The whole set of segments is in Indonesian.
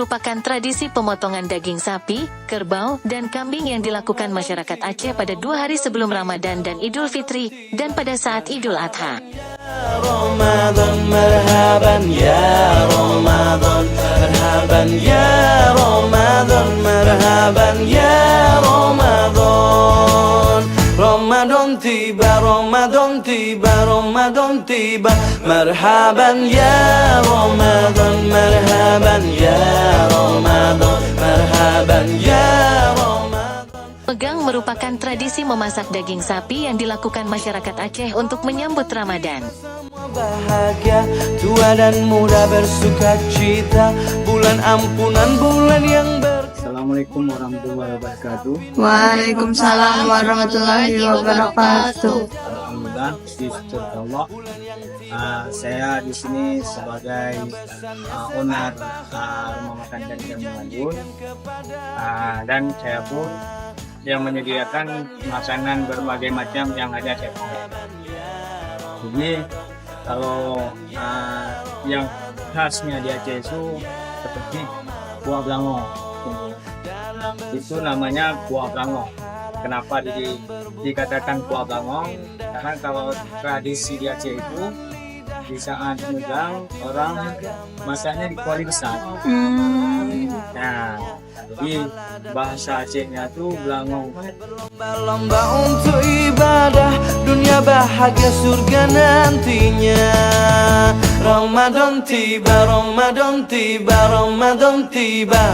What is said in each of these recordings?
merupakan tradisi pemotongan daging sapi, kerbau, dan kambing yang dilakukan masyarakat Aceh pada 2 hari sebelum Ramadan dan Idul Fitri, dan pada saat Idul Adha. Ramadan marhaban ya Ramadan marhaban ya Ramadan marhaban ya Ramadan. Ramadan tiba, Ramadan tiba, Ramadan tiba, marhaban ya Ramadan, marhaban ya Ramadan, marhaban ya Ramadan. Megang merupakan tradisi memasak daging sapi yang dilakukan masyarakat Aceh untuk menyambut Ramadan. Bahagia, tua dan muda bersuka cita, bulan ampunan, bulan yang Assalamualaikum warahmatullahi wabarakatuh. Waalaikumsalam warahmatullahi wabarakatuh. Alhamdulillah, syukur Allah. Saya di sini sebagai owner rumah makan dan Madiun, dan saya pun yang menyediakan makanan berbagai macam yang ada di Aceh. Jadi kalau yang khasnya di Aceh itu seperti kuah belango. Itu namanya kuah belango. Kenapa dikatakan kuah belango? Karena kalau tradisi di Aceh itu di saat megang orang masaknya di kuali besar. Nah, jadi bahasa Acehnya tuh belango. lomba untuk ibadah, dunia bahagia surga nantinya. Ramadan tiba, Ramadan tiba, Ramadan tiba.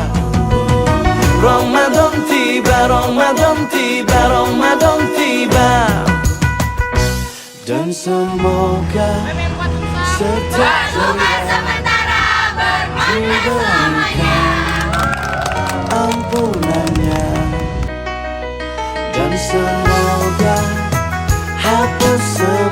Ramadan tiba, Ramadan tiba, Ramadan tiba. Dan semoga setiap sementara bermakna ampunannya, dan semoga hapus semua